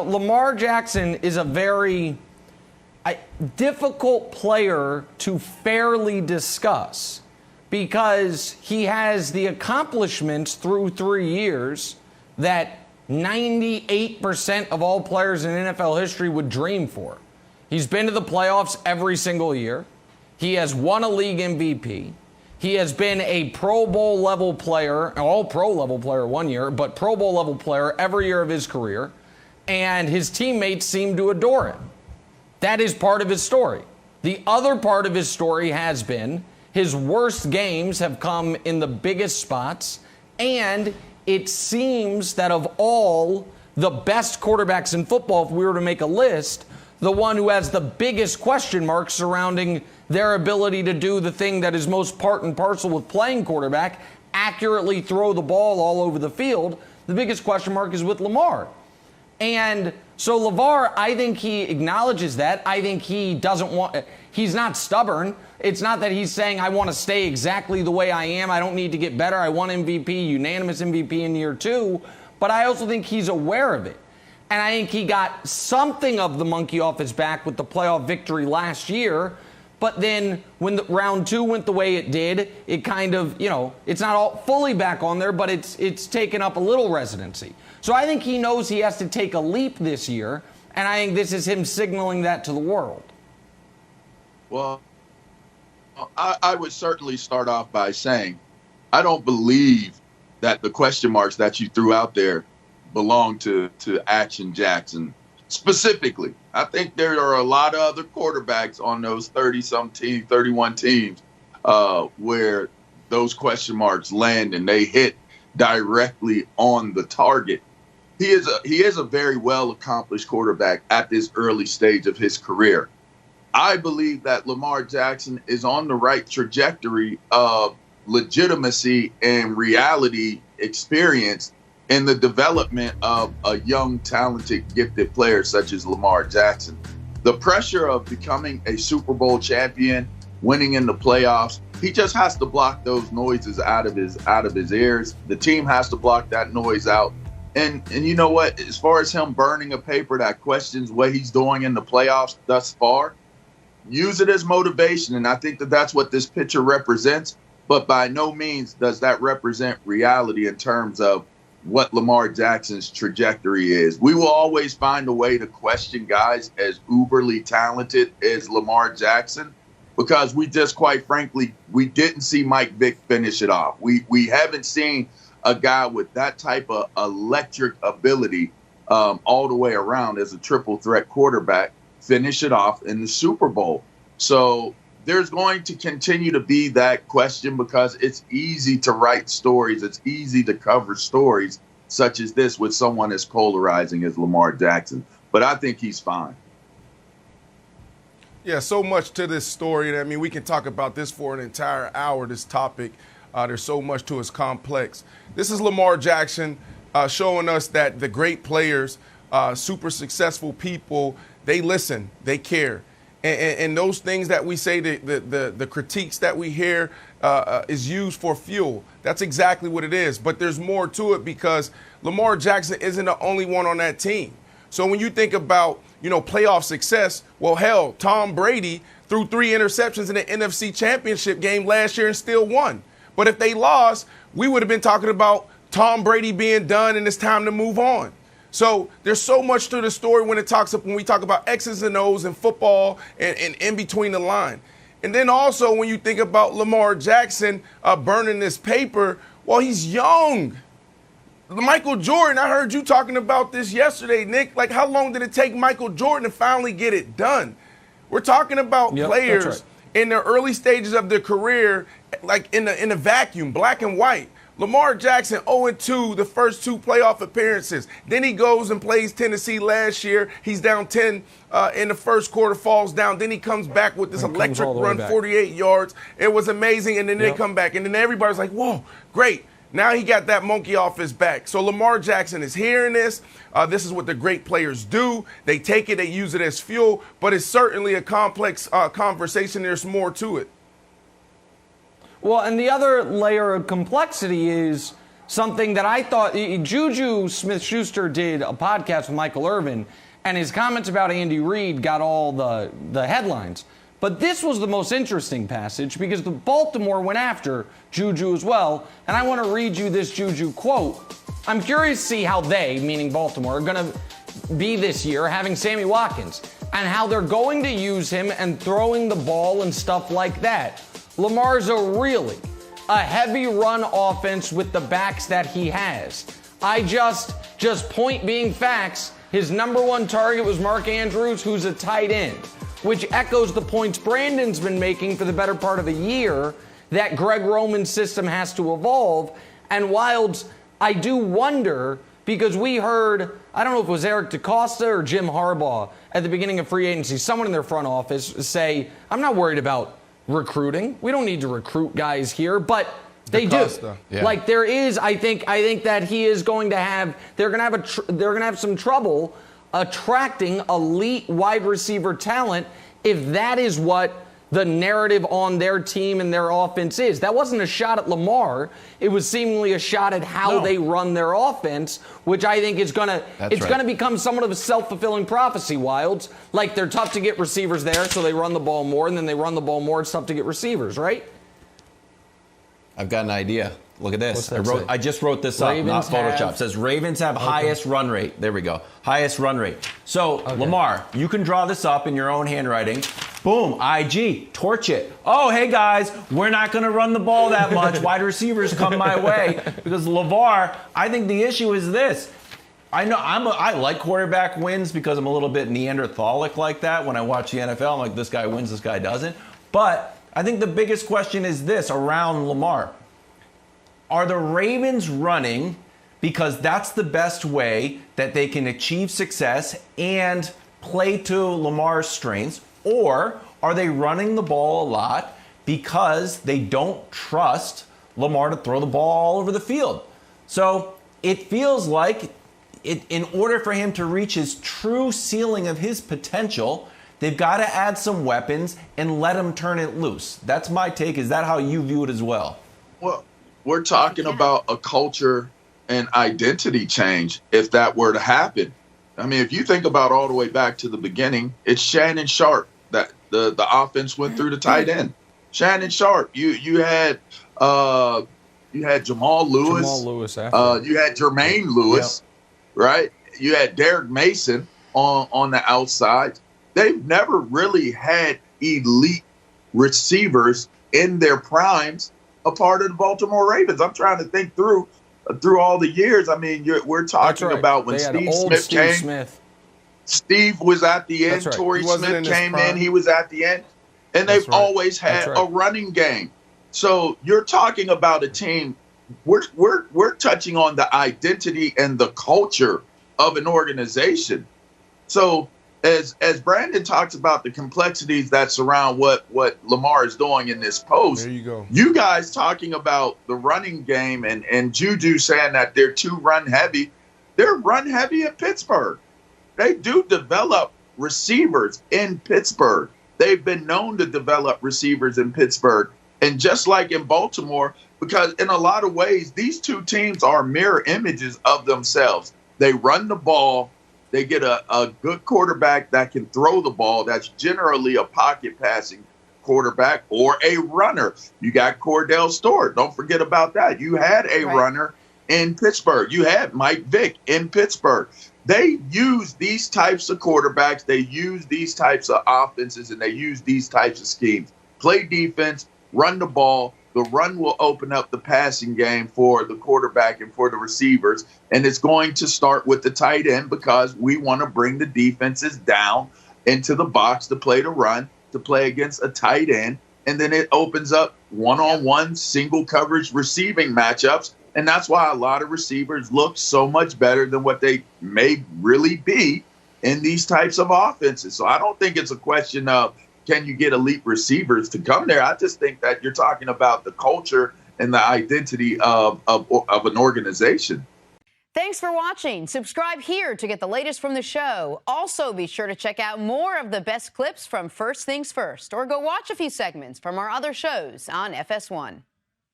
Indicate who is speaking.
Speaker 1: Lamar Jackson is a very difficult player to fairly discuss because he has the accomplishments through 3 years that 98% of all players in NFL history would dream for. He's been to the playoffs every single year. He has won a league MVP. He has been a Pro Bowl level player, all pro level player 1 year, but Pro Bowl level player every year of his career. And his teammates seem to adore him. That is part of his story. The other part of his story has been his worst games have come in the biggest spots, and it seems that of all the best quarterbacks in football, if we were to make a list, the one who has the biggest question marks surrounding their ability to do the thing that is most part and parcel with playing quarterback, accurately throw the ball all over the field, the biggest question mark is with Lamar. And so LaVar, I think he acknowledges that. I think he doesn't want, he's not stubborn. It's not that he's saying, I want to stay exactly the way I am. I don't need to get better. I won MVP, unanimous MVP in year 2. But I also think he's aware of it. And I think he got something of the monkey off his back with the playoff victory last year. But then when round 2 went the way it did, it kind of, it's not all fully back on there, but it's taken up a little residency. So I think he knows he has to take a leap this year, and I think this is him signaling that to the world.
Speaker 2: Well, I would certainly start off by saying I don't believe that the question marks that you threw out there belong to Action Jackson specifically. I think there are a lot of other quarterbacks on those 30-some teams, 31 teams, where those question marks land and they hit directly on the target. He is a very well accomplished quarterback at this early stage of his career. I believe that Lamar Jackson is on the right trajectory of legitimacy and reality experience in the development of a young, talented, gifted player such as Lamar Jackson. The pressure of becoming a Super Bowl champion, winning in the playoffs, he just has to block those noises out of his ears. The team has to block that noise out. And you know what? As far as him burning a paper that questions what he's doing in the playoffs thus far, use it as motivation. And I think that that's what this picture represents. But by no means does that represent reality in terms of what Lamar Jackson's trajectory is. We will always find a way to question guys as uberly talented as Lamar Jackson because we just, quite frankly, we didn't see Mike Vick finish it off. We haven't seen a guy with that type of electric ability all the way around as a triple threat quarterback finish it off in the Super Bowl. So there's going to continue to be that question because it's easy to write stories. It's easy to cover stories such as this with someone as polarizing as Lamar Jackson. But I think he's fine.
Speaker 3: Yeah, so much to this story. I mean, we can talk about this for an entire hour, this topic. There's so much to it. It's complex. This is Lamar Jackson showing us that the great players, super successful people, they listen, they care. And those things that we say, the critiques that we hear is used for fuel. That's exactly what it is. But there's more to it because Lamar Jackson isn't the only one on that team. So when you think about, playoff success, well, hell, Tom Brady threw 3 interceptions in the NFC Championship game last year and still won. But if they lost, we would have been talking about Tom Brady being done and it's time to move on. So there's so much to the story when we talk about X's and O's in football and in between the line. And then also when you think about Lamar Jackson burning this paper, well, he's young. Michael Jordan, I heard you talking about this yesterday, Nick. Like, how long did it take Michael Jordan to finally get it done? We're talking about players in their early stages of their career, like in a vacuum, black and white. Lamar Jackson 0-2 the first 2 playoff appearances. Then he goes and plays Tennessee last year. He's down 10 in the first quarter, falls down. Then he comes back with this electric run, 48 yards. It was amazing. And then they come back. And then everybody's like, whoa, great. Now he got that monkey off his back. So Lamar Jackson is hearing this. This is what the great players do. They take it, they use it as fuel. But it's certainly a complex conversation. There's more to it.
Speaker 1: Well, and the other layer of complexity is something that I thought Juju Smith-Schuster did a podcast with Michael Irvin, and his comments about Andy Reid got all the headlines. But this was the most interesting passage because the Baltimore went after Juju as well. And I want to read you this Juju quote. I'm curious to see how they, meaning Baltimore, are going to be this year having Sammy Watkins and how they're going to use him and throwing the ball and stuff like that. Lamar's a heavy run offense with the backs that he has. I just point being facts, his number one target was Mark Andrews, who's a tight end, which echoes the points Brandon's been making for the better part of a year that Greg Roman's system has to evolve. And Wilds, I do wonder, because we heard, I don't know if it was Eric DeCosta or Jim Harbaugh at the beginning of free agency, someone in their front office say, I'm not worried about recruiting. We don't need to recruit guys here, but they
Speaker 3: DeCosta,
Speaker 1: do.
Speaker 3: yeah.
Speaker 1: Like there is, I think that he is going to have, they're going to have some trouble attracting elite wide receiver talent if that is what the narrative on their team and their offense is. That wasn't a shot at Lamar. It was seemingly a shot at how they run their offense, which I think is going to become somewhat of a self-fulfilling prophecy, Wilds. Like they're tough to get receivers there, so they run the ball more, and then they run the ball more, it's tough to get receivers, right?
Speaker 4: I've got an idea. Look at this.
Speaker 1: I
Speaker 4: just wrote this up, not Photoshop. It says Ravens have highest run rate. There we go. Highest run rate. So, Lamar, you can draw this up in your own handwriting. Boom, IG, torch it. Oh, hey guys, we're not going to run the ball that much. Wide receivers come my way. Because LaVar, I think the issue is this. I know I like quarterback wins because I'm a little bit Neanderthalic like that. When I watch the NFL, I'm like, this guy wins, this guy doesn't. But I think the biggest question is this around Lamar. Are the Ravens running because that's the best way that they can achieve success and play to Lamar's strengths? Or are they running the ball a lot because they don't trust Lamar to throw the ball all over the field? So it feels like in order for him to reach his true ceiling of his potential, they've got to add some weapons and let him turn it loose. That's my take. Is that how you view it as well?
Speaker 2: Well, we're talking about a culture and identity change if that were to happen. I mean, if you think about all the way back to the beginning, it's Shannon Sharp that the offense went through the tight end. Shannon Sharp. You had Jamal Lewis. You had Jermaine Lewis, right? You had Derek Mason on the outside. They've never really had elite receivers in their primes a part of the Baltimore Ravens. I'm trying to think through all the years. I mean, we're talking about when Steve Smith came. Steve was at the end. Torrey Smith came in. He was at the end. And they've always had a running game. So you're talking about a team. We're touching on the identity and the culture of an organization. So as Brandon talks about the complexities that surround what Lamar is doing in this post,
Speaker 3: there you go.
Speaker 2: You guys talking about the running game and Juju saying that they're too run heavy. They're run heavy in Pittsburgh. They do develop receivers in Pittsburgh. They've been known to develop receivers in Pittsburgh. And just like in Baltimore, because in a lot of ways, these two teams are mirror images of themselves. They run the ball. They get a good quarterback that can throw the ball. That's generally a pocket passing quarterback or a runner. You got Cordell Stewart. Don't forget about that. You had a runner in Pittsburgh. You had Mike Vick in Pittsburgh. They use these types of quarterbacks. They use these types of offenses, and they use these types of schemes. Play defense, run the ball. The run will open up the passing game for the quarterback and for the receivers. And it's going to start with the tight end because we want to bring the defenses down into the box to play the run, to play against a tight end. And then it opens up one-on-one single coverage receiving matchups. And that's why a lot of receivers look so much better than what they may really be in these types of offenses. So I don't think it's a question of, can you get elite receivers to come there? I just think that you're talking about the culture and the identity of an organization.
Speaker 5: Thanks for watching. Subscribe here to get the latest from the show. Also, be sure to check out more of the best clips from First Things First, or go watch a few segments from our other shows on FS1.